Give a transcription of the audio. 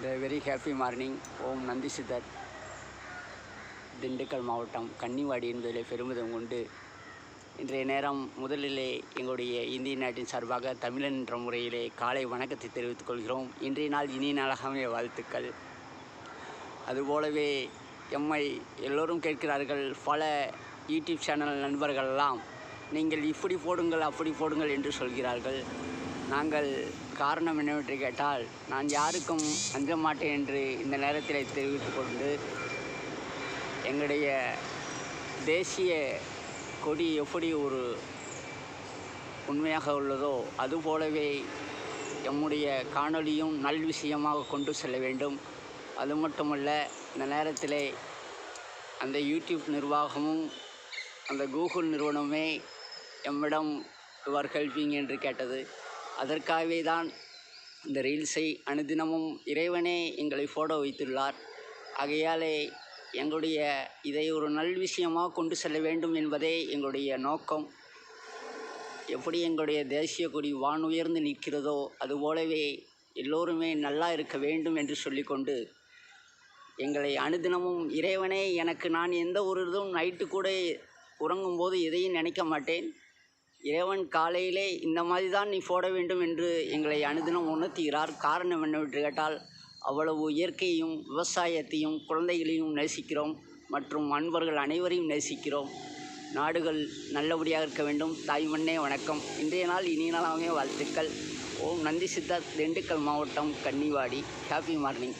The very happy morning. ஓம் நந்தி சித்தர் திண்டுக்கல் மாவட்டம் கன்னிவாடி என்பதிலே பெருமிதம் கொண்டு இன்றைய நேரம் முதலிலே எங்களுடைய இந்திய நாட்டின் சார்பாக தமிழன் என்ற முறையிலே காலை வணக்கத்தை தெரிவித்துக் கொள்கிறோம். இன்றைய நாள் இனிய நாளாகவே வாழ்த்துக்கள். அதுபோலவே எம்மை எல்லோரும் கேட்கிறார்கள். பல யூடியூப் சேனல் நண்பர்களெல்லாம் நீங்கள் இப்படி போடுங்கள் அப்படி போடுங்கள் என்று சொல்கிறார்கள். நாங்கள் காரணம் என்னவென்று கேட்டால், நான் யாருக்கும் அஞ்ச மாட்டேன் என்று இந்த நேரத்தில் தெரிவித்து கொண்டு, எங்களுடைய தேசிய கொடி எப்படி ஒரு உண்மையாக உள்ளதோ அதுபோலவே எம்முடைய காணொளியும் நல் விஷயமாக கொண்டு செல்ல வேண்டும். அது மட்டுமல்ல, இந்த நேரத்தில் அந்த யூடியூப் நிர்வாகமும் அந்த கூகுள் நிறுவனமே எம்மிடம் யுவர் ஹெல்பிங் என்று கேட்டது. அதற்காகவே தான் இந்த ரீல்ஸை அனுதினமும் இறைவனே எங்களை ஃபோட்டோ வைத்துள்ளார். ஆகையாலே எங்களுடைய இதை ஒரு நல் விஷயமாக கொண்டு செல்ல வேண்டும் என்பதே எங்களுடைய நோக்கம். எப்படி எங்களுடைய தேசிய கொடி வானுயர்ந்து நிற்கிறதோ அதுபோலவே எல்லோருமே நல்லா இருக்க வேண்டும் என்று சொல்லிக்கொண்டு, எங்களை அனுதினமும் இறைவனே எனக்கு நான் எந்த ஒரு இதுவும் நைட்டு கூட உறங்கும்போது எதையும் நினைக்க மாட்டேன். இறைவன் காலையிலே இந்த மாதிரி தான் நீ போட வேண்டும் என்று எங்களை அனுதினம் உணர்த்துகிறார். காரணம் என்னவென்று கேட்டால், அவ்வளவு இயற்கையையும் விவசாயத்தையும் குழந்தைகளையும் நேசிக்கிறோம் மற்றும் அன்பர்கள் அனைவரையும் நேசிக்கிறோம். நாடுகள் நல்லபடியாக இருக்க வேண்டும். தாய் மண்ணே வணக்கம். இன்றைய நாள் இனிய நாளாகவே வாழ்த்துக்கள். ஓம் நந்தி சித்தர் திண்டுக்கல் மாவட்டம் கன்னிவாடி. Happy morning.